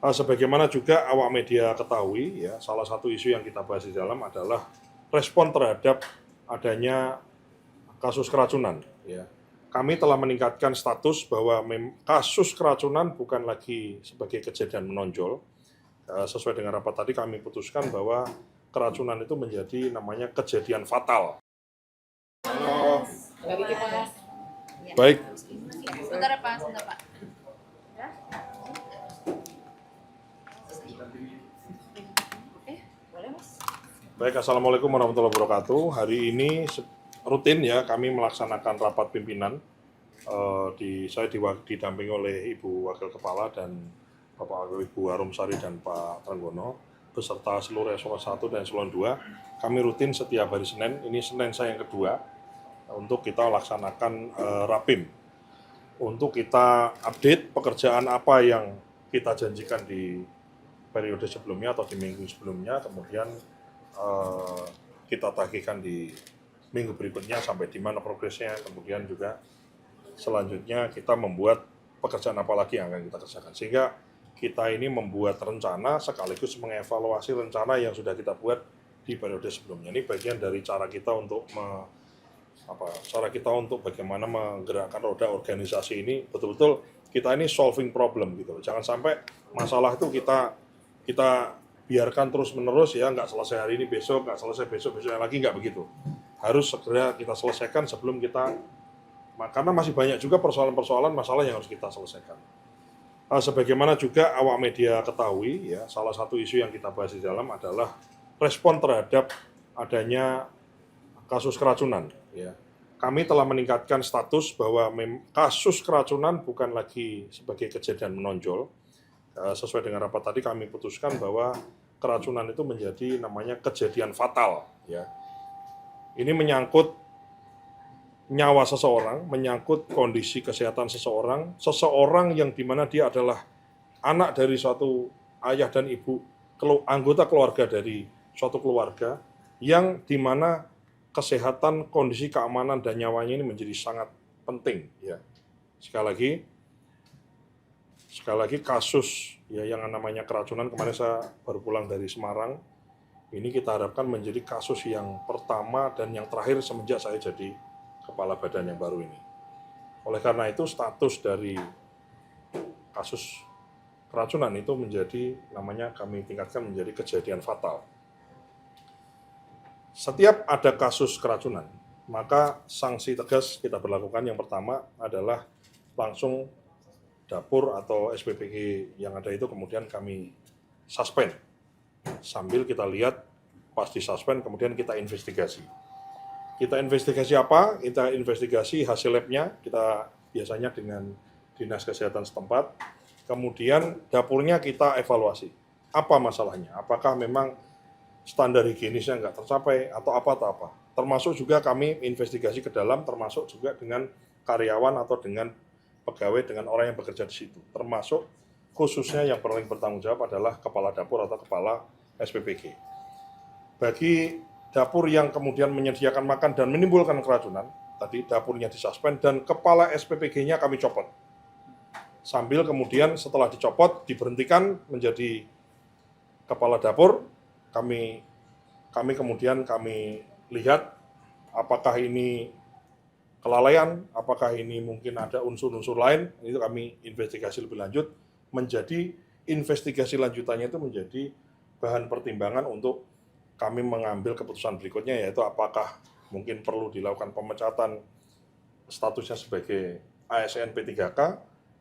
Sebagaimana juga awak media ketahui, ya, salah satu isu yang kita bahas di dalam adalah respon terhadap adanya kasus keracunan. Ya. Kami telah meningkatkan status bahwa kasus keracunan bukan lagi sebagai kejadian menonjol. Sesuai dengan rapat tadi kami putuskan bahwa keracunan itu menjadi namanya kejadian fatal. Baik. Sebentar Pak, sebentar Pak. Boleh Mas. Baik, Assalamualaikum warahmatullahi wabarakatuh. Hari ini rutin ya kami melaksanakan rapat pimpinan. Saya didampingi oleh Ibu Wakil Kepala dan Bapak Ibu Arumsari dan Pak Trenggono beserta seluruh eselon 1 dan eselon 2. Kami rutin setiap hari Senin, ini Senin saya yang kedua, untuk kita laksanakan rapim. Untuk kita update pekerjaan apa yang kita janjikan di periode sebelumnya atau di minggu sebelumnya, kemudian kita tagihkan di minggu berikutnya sampai di mana progresnya, kemudian juga selanjutnya kita membuat pekerjaan apa lagi yang akan kita kerjakan. Sehingga kita ini membuat rencana sekaligus mengevaluasi rencana yang sudah kita buat di periode sebelumnya. Ini bagian dari cara kita untuk bagaimana menggerakkan roda organisasi ini, betul-betul kita ini solving problem gitu. Jangan sampai masalah itu kita biarkan terus-menerus ya, nggak selesai hari ini, besok, nggak selesai besok-besoknya lagi, nggak begitu. Harus segera kita selesaikan sebelum kita, karena masih banyak juga persoalan-persoalan masalah yang harus kita selesaikan. Sebagaimana juga awak media ketahui, ya, salah satu isu yang kita bahas di dalam adalah respon terhadap adanya kasus keracunan. Ya. Kami telah meningkatkan status bahwa kasus keracunan bukan lagi sebagai kejadian menonjol. Sesuai dengan rapat tadi kami putuskan bahwa keracunan itu menjadi namanya kejadian fatal. Ya. Ini menyangkut nyawa seseorang, menyangkut kondisi kesehatan seseorang yang dimana dia adalah anak dari suatu ayah dan ibu, anggota keluarga dari suatu keluarga, yang dimana kesehatan, kondisi keamanan dan nyawanya ini menjadi sangat penting. Ya. Sekali lagi kasus ya yang namanya keracunan, kemarin saya baru pulang dari Semarang, ini kita harapkan menjadi kasus yang pertama dan yang terakhir semenjak saya jadi kepala badan yang baru ini. Oleh karena itu status dari kasus keracunan itu menjadi namanya kami tingkatkan menjadi kejadian fatal. Setiap ada kasus keracunan, maka sanksi tegas kita berlakukan. Yang pertama adalah langsung dapur atau SPPG yang ada itu kemudian kami suspend. Sambil kita lihat pas di suspend kemudian kita investigasi. Kita investigasi apa? Kita investigasi hasil labnya, kita biasanya dengan Dinas Kesehatan setempat. Kemudian dapurnya kita evaluasi. Apa masalahnya? Apakah memang standar higienisnya nggak tercapai atau apa. Termasuk juga kami investigasi ke dalam, termasuk juga dengan karyawan atau dengan pegawai, dengan orang yang bekerja di situ. Termasuk khususnya yang paling bertanggung jawab adalah kepala dapur atau kepala SPPG. Bagi dapur yang kemudian menyediakan makan dan menimbulkan keracunan, tadi dapurnya disuspend dan kepala SPPG-nya kami copot. Sambil kemudian setelah dicopot, diberhentikan menjadi kepala dapur, kami lihat apakah ini kelalaian, apakah ini mungkin ada unsur-unsur lain, itu kami investigasi lebih lanjut, menjadi investigasi lanjutannya itu menjadi bahan pertimbangan untuk kami mengambil keputusan berikutnya, yaitu apakah mungkin perlu dilakukan pemecatan statusnya sebagai ASN P3K,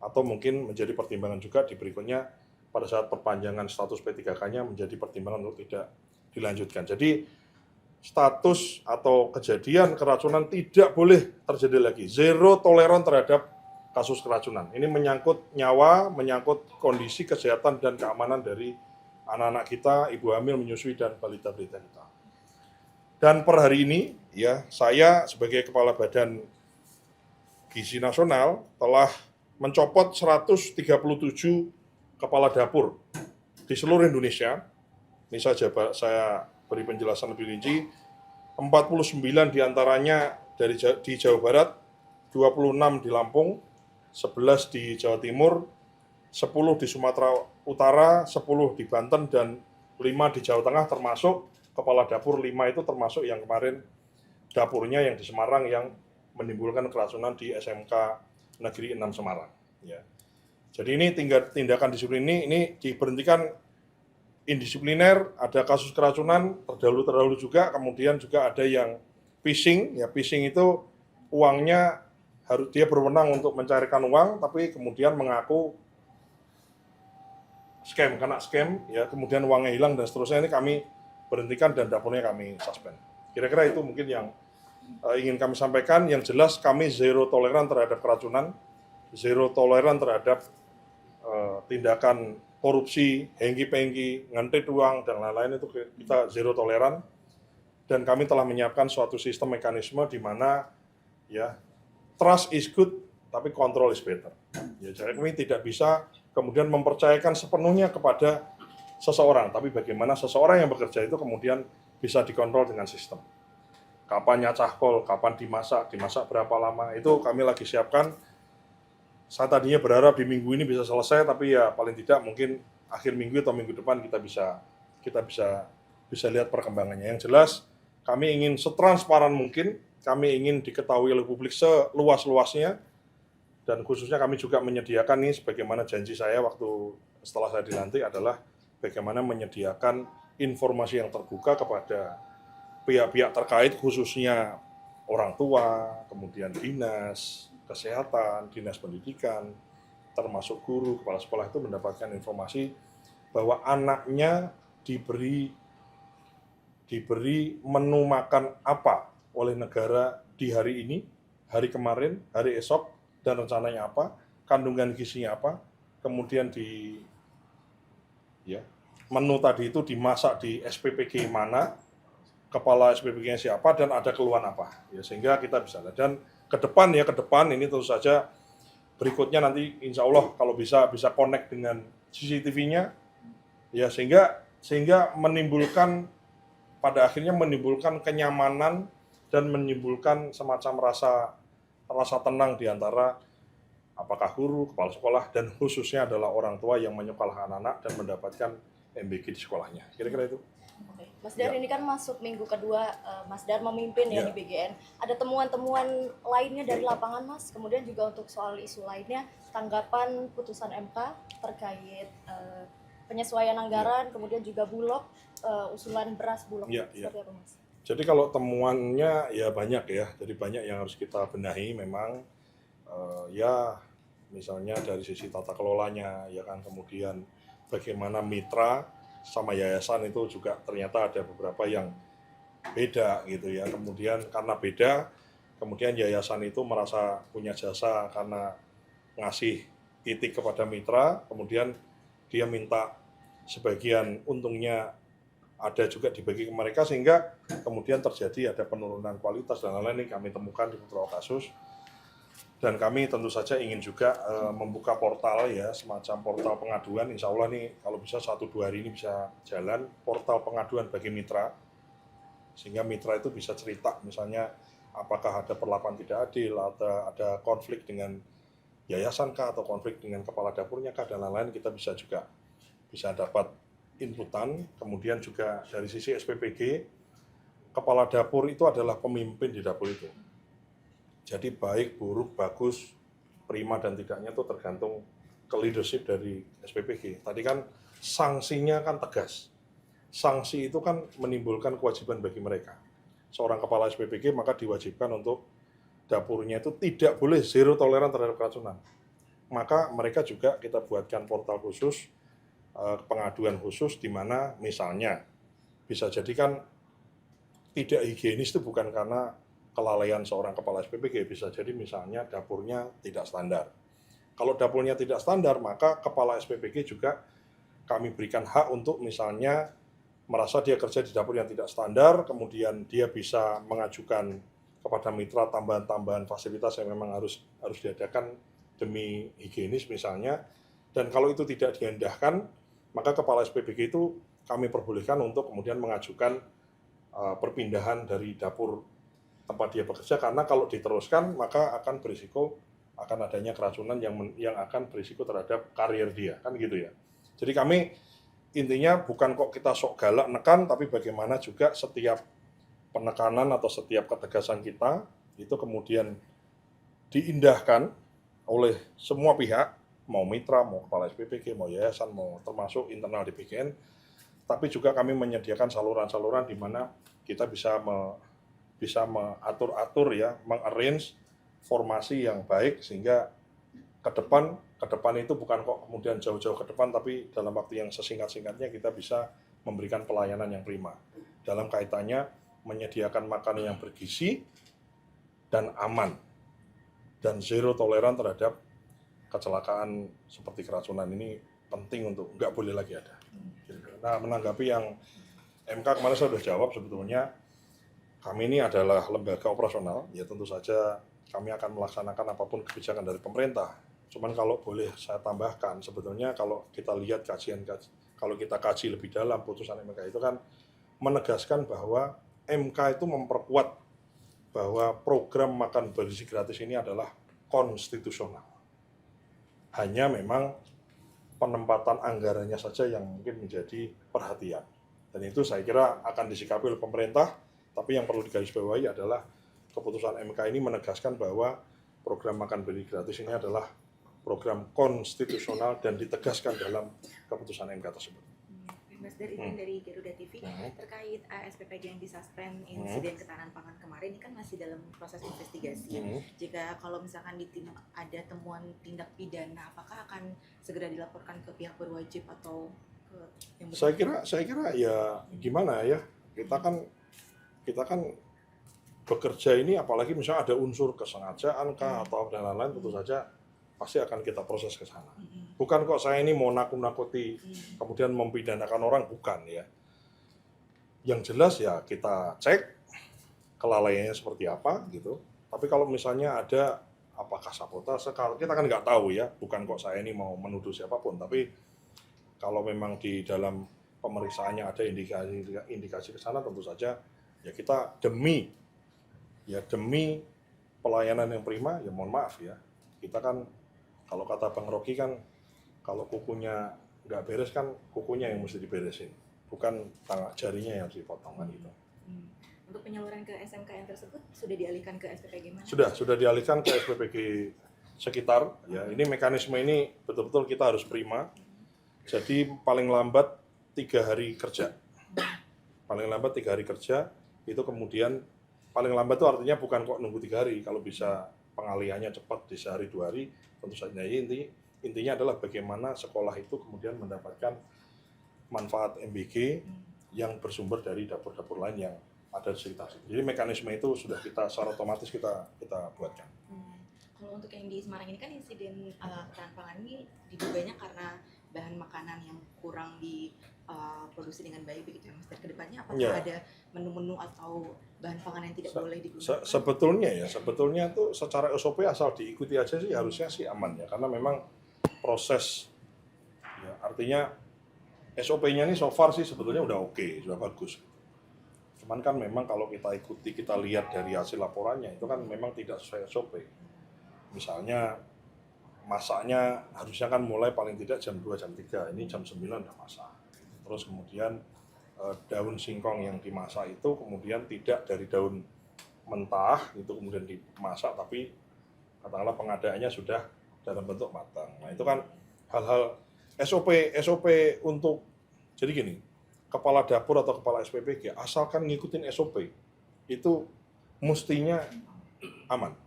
atau mungkin menjadi pertimbangan juga di berikutnya pada saat perpanjangan status P3K-nya menjadi pertimbangan untuk tidak dilanjutkan. Jadi status atau kejadian keracunan tidak boleh terjadi lagi. Zero toleran terhadap kasus keracunan. Ini menyangkut nyawa, menyangkut kondisi kesehatan dan keamanan dari anak-anak kita, ibu hamil, menyusui, dan balita-balita kita. Dan per hari ini, ya, saya sebagai Kepala Badan Gizi Nasional telah mencopot 137 kepala dapur di seluruh Indonesia. Ini saya beri penjelasan lebih rinci. 49 diantaranya di Jawa Barat, 26 di Lampung, 11 di Jawa Timur, 10 di Sumatera Utara, 10 di Banten, dan 5 di Jawa Tengah, termasuk kepala dapur 5 itu termasuk yang kemarin dapurnya yang di Semarang yang menimbulkan keracunan di SMK Negeri 6 Semarang. Ya. Jadi ini tindakan disiplin ini diberhentikan indisipliner, ada kasus keracunan terdahulu juga, kemudian juga ada yang phishing. Ya, phishing itu uangnya dia berwenang untuk mencarikan uang, tapi kemudian mengaku kena scam, ya, kemudian uangnya hilang dan seterusnya. Ini kami berhentikan dan dapurnya kami suspend. Kira-kira itu mungkin yang ingin kami sampaikan. Yang jelas kami zero toleran terhadap keracunan, zero toleran terhadap tindakan korupsi, hengki-pengki, ngantet uang, dan lain-lain. Itu kita zero toleran. Dan kami telah menyiapkan suatu sistem mekanisme di mana ya trust is good, tapi control is better. Ya, jadi kami tidak bisa kemudian mempercayakan sepenuhnya kepada seseorang, tapi bagaimana seseorang yang bekerja itu kemudian bisa dikontrol dengan sistem. Kapan nyacah kol, kapan dimasak berapa lama, itu kami lagi siapkan. Saya tadinya berharap di minggu ini bisa selesai, tapi ya paling tidak mungkin akhir minggu atau minggu depan kita bisa lihat perkembangannya. Yang jelas kami ingin setransparan mungkin, kami ingin diketahui oleh publik seluas-luasnya, dan khususnya kami juga menyediakan nih, sebagaimana janji saya waktu setelah saya dilantik adalah bagaimana menyediakan informasi yang terbuka kepada pihak-pihak terkait, khususnya orang tua, kemudian dinas kesehatan, dinas pendidikan, termasuk guru, kepala sekolah itu mendapatkan informasi bahwa anaknya diberi menu makan apa oleh negara di hari ini, hari kemarin, hari esok, dan rencananya apa, kandungan gizinya apa, kemudian menu tadi itu dimasak di SPPG mana, kepala SPPG-nya siapa, dan ada keluhan apa, ya, sehingga kita bisa. Dan ke depan ini tentu saja berikutnya nanti insya Allah kalau bisa connect dengan CCTV-nya, ya, sehingga pada akhirnya menimbulkan kenyamanan dan menimbulkan semacam rasa tenang di antara apakah guru, kepala sekolah, dan khususnya adalah orang tua yang menyekolahkan anak dan mendapatkan MBG di sekolahnya. Kira-kira itu. Oke. Mas Dar, ini kan masuk minggu kedua Mas Dar memimpin ya di BGN. Ada temuan-temuan lainnya dari lapangan, Mas? Kemudian juga untuk soal isu lainnya, tanggapan putusan MK terkait penyesuaian anggaran, kemudian juga Bulog, usulan beras Bulog. Seperti apa, Mas? Jadi kalau temuannya ya banyak ya, jadi banyak yang harus kita benahi memang, ya misalnya dari sisi tata kelolanya, ya kan, kemudian bagaimana mitra sama yayasan itu juga ternyata ada beberapa yang beda gitu ya. Kemudian karena beda, kemudian yayasan itu merasa punya jasa karena ngasih titik kepada mitra, kemudian dia minta sebagian untungnya ada juga dibagi ke mereka, sehingga kemudian terjadi ada penurunan kualitas dan lain-lain. Ini kami temukan di beberapa kasus. Dan kami tentu saja ingin juga membuka portal, ya, semacam portal pengaduan. Insya Allah nih kalau bisa 1-2 hari ini bisa jalan portal pengaduan bagi mitra, sehingga mitra itu bisa cerita misalnya apakah ada perlakuan tidak adil, ada konflik dengan yayasan kah, atau konflik dengan kepala dapurnya kah, dan lain-lain. Kita bisa dapat inputan. Kemudian juga dari sisi SPPG, kepala dapur itu adalah pemimpin di dapur itu. Jadi baik, buruk, bagus, prima dan tidaknya itu tergantung ke leadership dari SPPG. Tadi kan sanksinya kan tegas. Sanksi itu kan menimbulkan kewajiban bagi mereka. Seorang kepala SPPG maka diwajibkan untuk dapurnya itu tidak boleh zero toleran terhadap keracunan. Maka mereka juga kita buatkan portal khusus, pengaduan khusus, di mana misalnya bisa jadi kan tidak higienis itu bukan karena kelalaian seorang kepala SPPG, bisa jadi misalnya dapurnya tidak standar. Kalau dapurnya tidak standar, maka kepala SPPG juga kami berikan hak untuk misalnya merasa dia kerja di dapur yang tidak standar, kemudian dia bisa mengajukan kepada mitra tambahan-tambahan fasilitas yang memang harus diadakan demi higienis misalnya. Dan kalau itu tidak diindahkan, maka kepala SPPG itu kami perbolehkan untuk kemudian mengajukan perpindahan dari dapur tempat dia bekerja, karena kalau diteruskan maka akan berisiko akan adanya keracunan yang akan berisiko terhadap karier dia, kan gitu ya. Jadi kami intinya bukan kok kita sok galak nekan, tapi bagaimana juga setiap penekanan atau setiap ketegasan kita itu kemudian diindahkan oleh semua pihak, mau mitra, mau kepala SPPG, mau yayasan, mau termasuk internal di BGN, tapi juga kami menyediakan saluran-saluran di mana kita bisa mengatur-atur ya, mengarrange formasi yang baik sehingga ke depan itu bukan kok kemudian jauh-jauh ke depan, tapi dalam waktu yang sesingkat-singkatnya kita bisa memberikan pelayanan yang prima dalam kaitannya menyediakan makanan yang bergizi dan aman dan zero toleran terhadap kecelakaan seperti keracunan. Ini penting untuk nggak boleh lagi ada. Nah, menanggapi yang MK kemarin saya sudah jawab, sebetulnya kami ini adalah lembaga operasional, ya tentu saja kami akan melaksanakan apapun kebijakan dari pemerintah. Cuman kalau boleh saya tambahkan, sebetulnya kalau kita lihat kalau kita kaji lebih dalam putusan MK itu kan menegaskan bahwa MK itu memperkuat bahwa program makan bergizi gratis ini adalah konstitusional. Hanya memang penempatan anggarannya saja yang mungkin menjadi perhatian. Dan itu saya kira akan disikapi oleh pemerintah, tapi yang perlu digarisbawahi adalah keputusan MK ini menegaskan bahwa program makan bergizi gratis ini adalah program konstitusional dan ditegaskan dalam keputusan MK tersebut. Mas Dar, ini dari Garuda TV terkait SPPG yang disuspend insiden ketahanan pangan kemarin, ini kan masih dalam proses investigasi. Jika kalau misalkan ada temuan tindak pidana, apakah akan segera dilaporkan ke pihak berwajib atau ke yang Saya kira ya gimana ya, kita kan bekerja ini apalagi misalnya ada unsur kesengajaan kah atau dan lain-lain, tentu saja pasti akan kita proses ke sana. Bukan kok saya ini mau nakut-nakuti kemudian mempidanakan orang, bukan ya. Yang jelas ya kita cek kelalaiannya seperti apa gitu. Tapi kalau misalnya ada apakah sabotase, kita kan nggak tahu ya. Bukan kok saya ini mau menuduh siapapun, tapi kalau memang di dalam pemeriksaannya ada indikasi ke sana, tentu saja ya kita demi pelayanan yang prima, ya mohon maaf ya, kita kan kalau kata Bang Rocky kan, kalau kukunya nggak beres kan kukunya yang mesti diberesin, bukan jarinya yang dipotong kan gitu. Untuk penyaluran ke SMKN tersebut sudah dialihkan ke SPPG mana? Sudah dialihkan ke SPPG sekitar. Ya, ini mekanisme ini betul-betul kita harus prima. Jadi paling lambat 3 hari kerja. Paling lambat 3 hari kerja itu kemudian paling lambat itu artinya bukan kok nunggu 3 hari. Kalau bisa pengalihannya cepat di sehari 2 hari, tentu saja intinya adalah bagaimana sekolah itu kemudian mendapatkan manfaat MBG yang bersumber dari dapur-dapur lain yang ada di sekitar. Jadi mekanisme itu sudah kita secara otomatis kita buatkan. Kalau untuk yang di Semarang ini kan insiden ketahanan pangan ini diduganya karena bahan makanan yang kurang diproduksi dengan baik begitu ya Mas. Dan kedepannya apakah ada menu-menu atau bahan pangan yang tidak boleh digunakan? Sebetulnya tuh secara SOP asal diikuti aja sih harusnya sih aman ya, karena memang proses ya, artinya SOP-nya ini so far sih sebetulnya udah oke, sudah bagus. Cuman kan memang kalau kita ikuti, kita lihat dari hasil laporannya itu kan memang tidak sesuai SOP. Misalnya masaknya harusnya kan mulai paling tidak jam 2, jam 3, ini jam 9 udah masak. Terus kemudian daun singkong yang dimasak itu kemudian tidak dari daun mentah itu kemudian dimasak, tapi katakanlah pengadaannya sudah dalam bentuk matang. Nah itu kan hal-hal SOP untuk, jadi gini, kepala dapur atau kepala SPPG asalkan ngikutin SOP itu mestinya aman.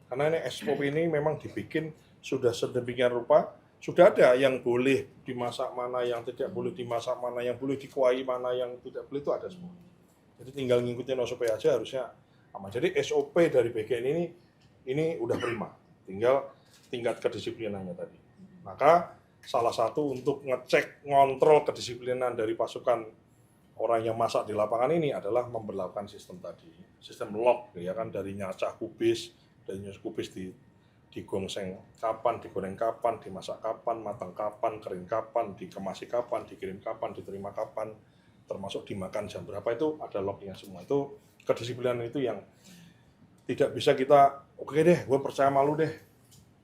Karena ini SOP ini memang dibikin sudah sedemikian rupa, sudah ada yang boleh dimasak, mana yang tidak boleh dimasak, mana yang boleh dikuai, mana yang tidak boleh, itu ada semua. Jadi tinggal ngikutin SOP aja harusnya aman. Jadi SOP dari BGN ini udah prima, tinggal tingkat kedisiplinannya tadi. Maka salah satu untuk ngecek, ngontrol kedisiplinan dari pasukan orang yang masak di lapangan ini adalah memberlakukan sistem tadi, sistem log ya kan, dari nyacah kubis, dari nyacah kubis digongseng kapan, digoreng kapan, dimasak kapan, matang kapan, kering kapan, dikemasi kapan, dikirim kapan, diterima kapan, termasuk dimakan jam berapa, itu ada lognya semua. Itu kedisiplinan itu yang tidak bisa kita, oke deh, gue percaya malu deh,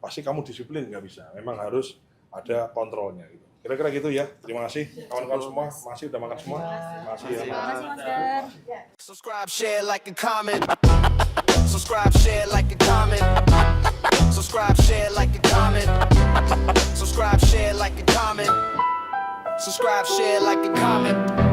pasti kamu disiplin, nggak bisa. Memang harus ada kontrolnya gitu. Kira-kira gitu ya. Terima kasih kawan-kawan semua. Masih udah makan semua. Masih ya. Terima kasih Mas Dar. Subscribe, share, like, and comment. Subscribe, share, like, and comment. Subscribe, share, like, and comment. Subscribe, share, like, and comment. Subscribe, share, like, and comment.